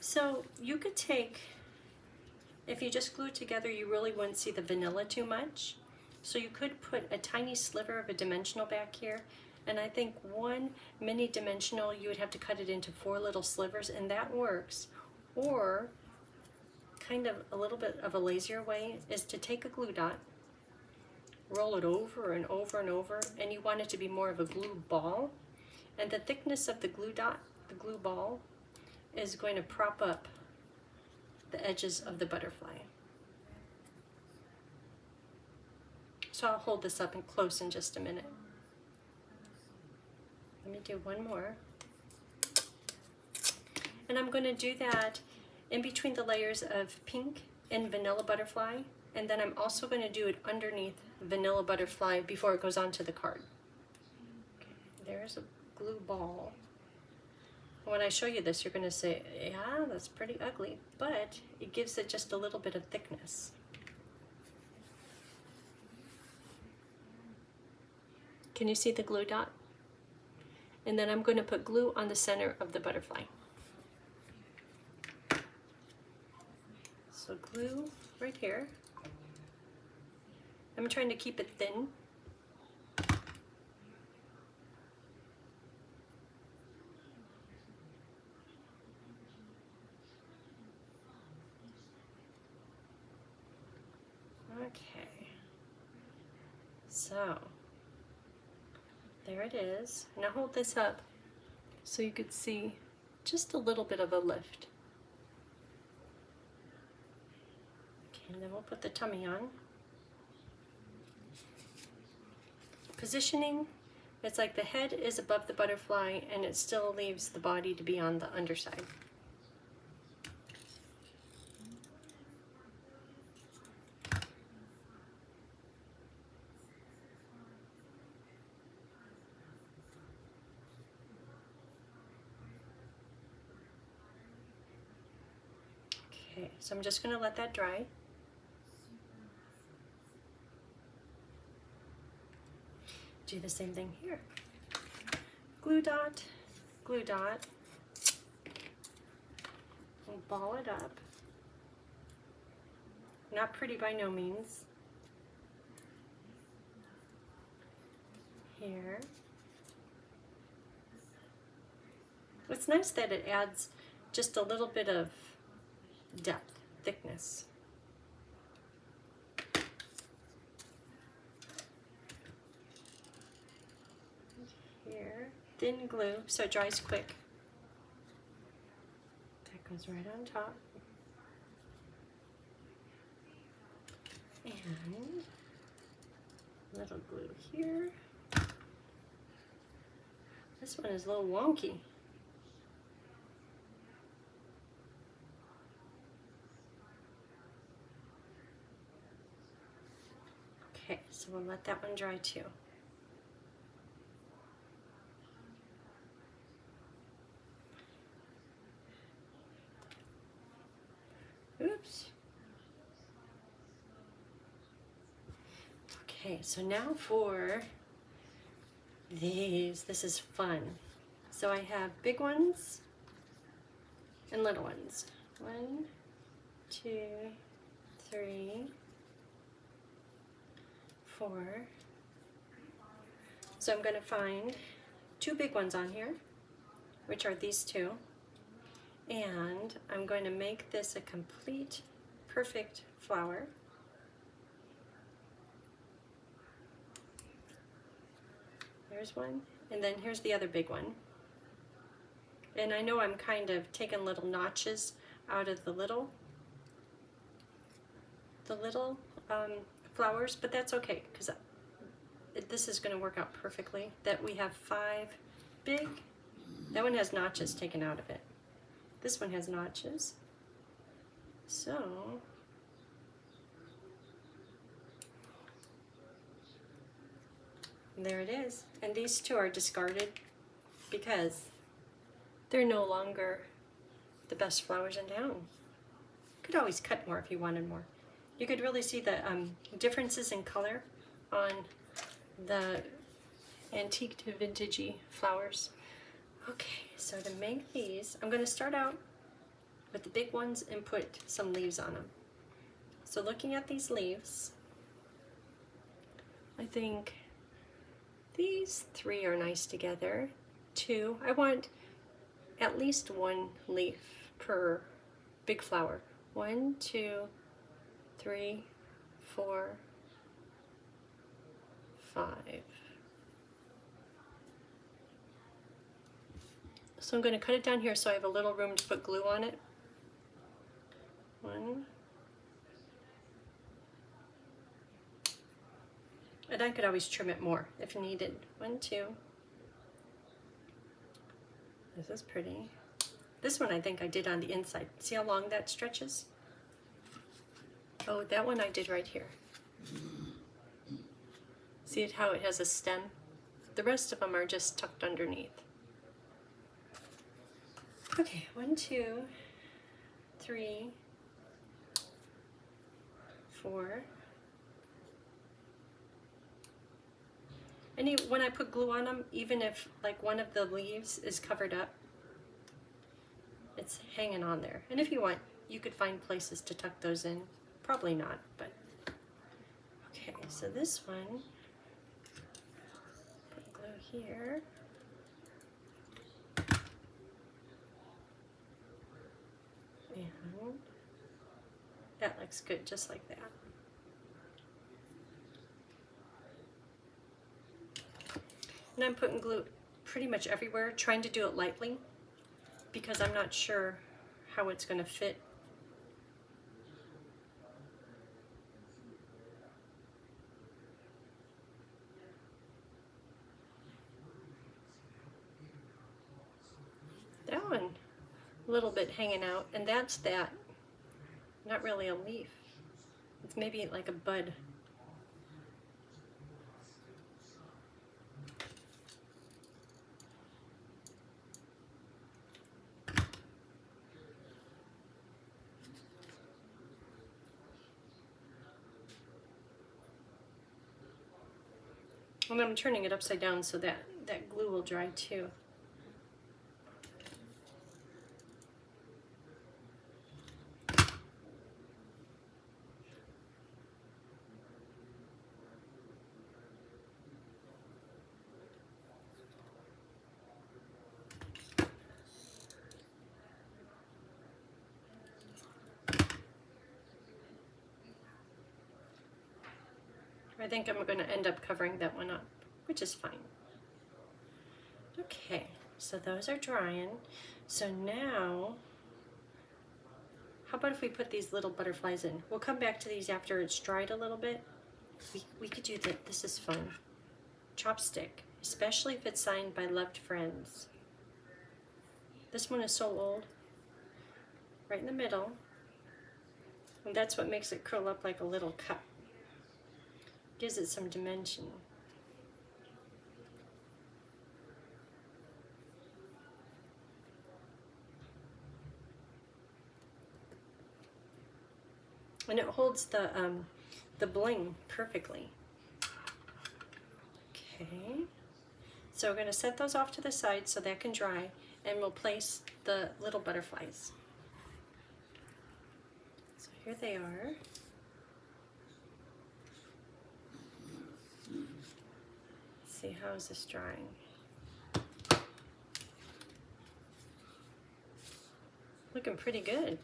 So you could take, if you just glue it together, you really wouldn't see the vanilla too much. So you could put a tiny sliver of a dimensional back here. And I think 1 mini dimensional, you would have to cut it into 4 little slivers, and that works. Or kind of a little bit of a lazier way is to take a glue dot, roll it over and over and over, and you want it to be more of a glue ball. And the thickness of the glue dot, the glue ball, is going to prop up the edges of the butterfly. So I'll hold this up and close in just a minute. Let me do 1 more. And I'm going to do that in between the layers of pink and vanilla butterfly, and then I'm also going to do it underneath vanilla butterfly before it goes onto the card. Okay, there's a glue ball. When I show you this, you're going to say, yeah, that's pretty ugly, but it gives it just a little bit of thickness. Can you see the glue dot? And then I'm going to put glue on the center of the butterfly. So glue right here. I'm trying to keep it thin. Okay, so there it is. Now hold this up so you could see just a little bit of a lift. Okay, and then we'll put the tummy on. Positioning, it's like the head is above the butterfly and it still leaves the body to be on the underside. Okay, so I'm just going to let that dry. Do the same thing here. Glue dot, glue dot. We'll ball it up. Not pretty by no means. Here. It's nice that it adds just a little bit of depth, thickness. Here, thin glue so it dries quick. That goes right on top. And little glue here. This one is a little wonky. Okay, so we'll let that one dry too. Oops. Okay, so now for these. This is fun. So I have big ones and little ones. 1, 2, 3, 4. So I'm going to find 2 big ones on here, which are these 2, and I'm going to make this a complete, perfect flower. There's one, and then here's the other big one. And I know I'm kind of taking little notches out of the little flowers, but that's okay, because this is going to work out perfectly. That we have 5 big. That one has notches taken out of it. This one has notches. So there it is. And these 2 are discarded because they're no longer the best flowers in town. You could always cut more if you wanted more. You could really see the differences in color on the antique to vintagey flowers. Okay, so to make these, I'm going to start out with the big ones and put some leaves on them. So looking at these leaves, I think these 3 are nice together. 2, I want at least 1 leaf per big flower. 1, 2, 3, 4, 5. So I'm going to cut it down here so I have a little room to put glue on it. 1. And I could always trim it more if needed. 1, 2. This is pretty. This one I think I did on the inside. See how long that stretches? Oh, that one I did right here. See how it has a stem? The rest of them are just tucked underneath. Okay, 1, 2, 3, 4. And when I put glue on them, even if like one of the leaves is covered up, it's hanging on there. And if you want, you could find places to tuck those in. Probably not, but okay. So this one, put glue here. And that looks good, just like that. And I'm putting glue pretty much everywhere, trying to do it lightly because I'm not sure how it's going to fit. That one, a little bit hanging out, and that's that. Not really a leaf. It's maybe like a bud. And I'm turning it upside down so that glue will dry too. I think I'm going to end up covering that one up, which is fine. Okay, so those are drying. So now, how about if we put these little butterflies in? We'll come back to these after it's dried a little bit. We could do that. This is fun. Chopstick, especially if it's signed by loved friends. This one is so old. Right in the middle. And that's what makes it curl up like a little cup. Gives it some dimension. And it holds the bling perfectly. Okay, so we're going to set those off to the side so that can dry, and we'll place the little butterflies. So here they are. see, how is this drying? Looking pretty good.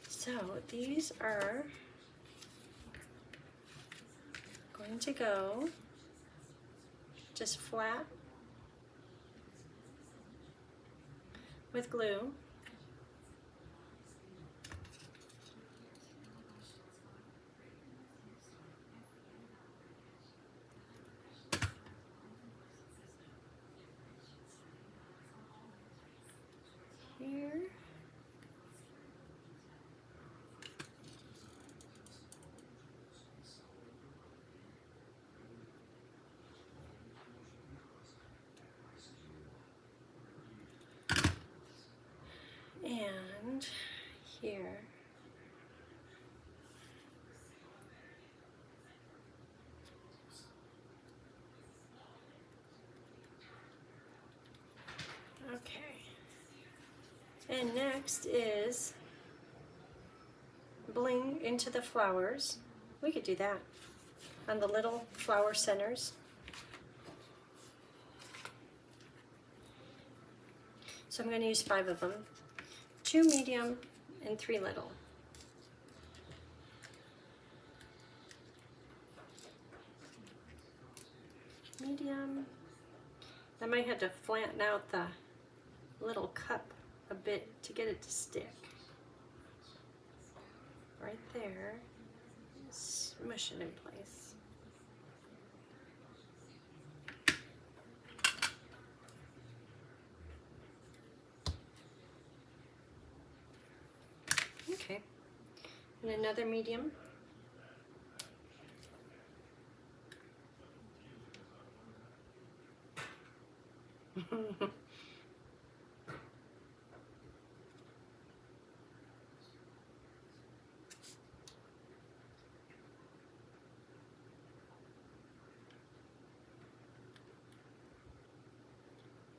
So these are going to go just flat with glue. Here. And here. Okay. And next is bling into the flowers. We could do that on the little flower centers. So I'm going to use 5 of them, 2 medium and 3 little. Medium. I might have to flatten out the little cup a bit to get it to stick. Right there. Smush it in place. Okay. And another medium.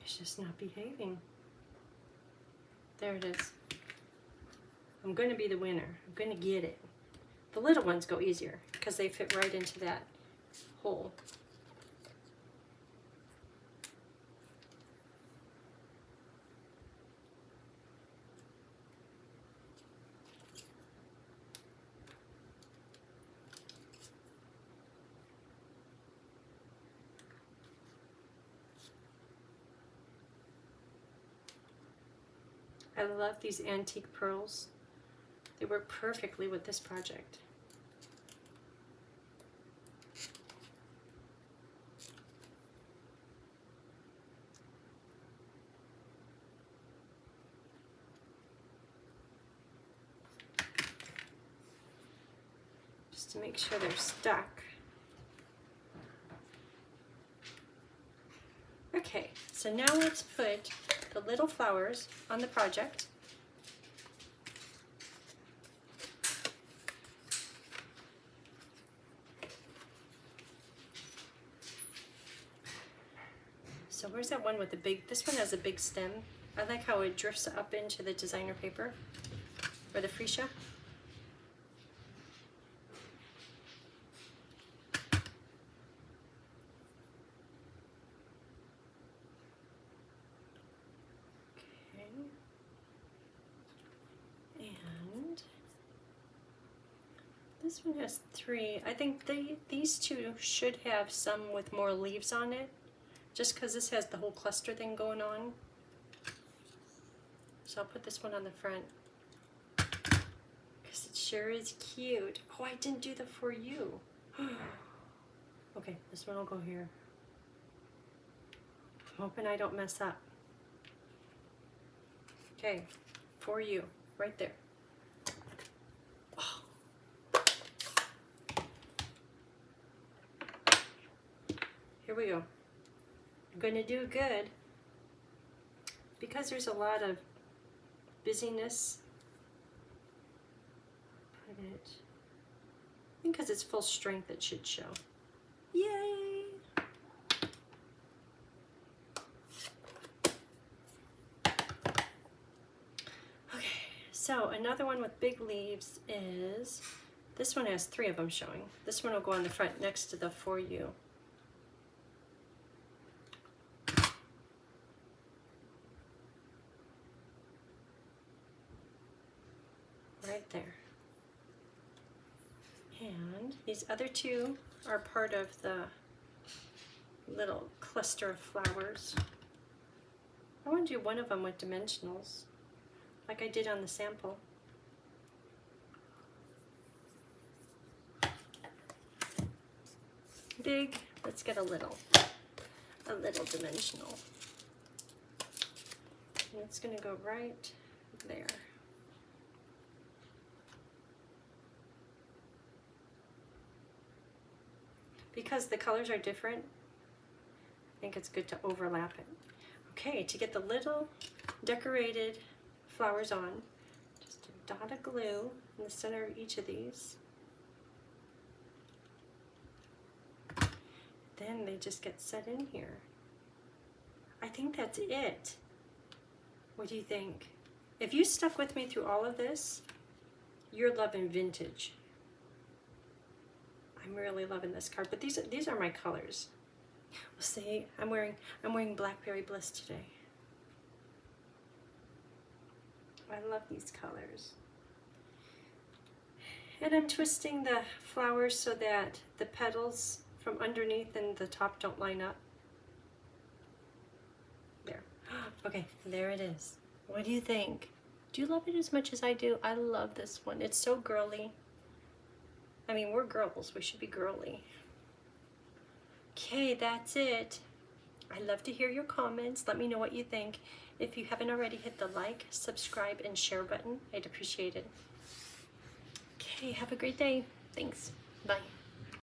It's just not behaving. There it is. I'm going to be the winner. I'm going to get it. The little ones go easier because they fit right into that hole. I love these antique pearls. They work perfectly with this project. Just to make sure they're stuck. Okay, so now let's put the little flowers on the project. So where's that one with the big, this one has a big stem. I like how it drifts up into the designer paper, or the freesia. This one has 3. I think these 2 should have some with more leaves on it, just because this has the whole cluster thing going on. So I'll put this one on the front, because it sure is cute. Oh, I didn't do the for you. Okay, this one will go here. I'm hoping I don't mess up. Okay, for you, right there. Here we go. I'm going to do good because there's a lot of busyness. Put it, I think because it's full strength it should show. Yay! Okay, so another one with big leaves is, this one has 3 of them showing. This one will go on the front next to the for you. right there. And these other two are part of the little cluster of flowers. I want to do one of them with dimensionals, like I did on the sample. Big, let's get a little dimensional. And it's going to go right there. Because the colors are different, I think it's good to overlap it. Okay, to get the little decorated flowers on, just a dot of glue in the center of each of these. Then they just get set in here. I think that's it. What do you think? If you stuck with me through all of this, you're loving vintage. I'm really loving this card, but these are my colors. Well, see, I'm wearing Blackberry Bliss today. I love these colors. And I'm twisting the flowers so that the petals from underneath and the top don't line up. There. Okay, there it is. What do you think? Do you love it as much as I do? I love this one. It's so girly. I mean, we're girls. We should be girly. Okay, that's it. I love to hear your comments. Let me know what you think. If you haven't already, hit the like, subscribe, and share button. I'd appreciate it. Okay, have a great day. Thanks. Bye.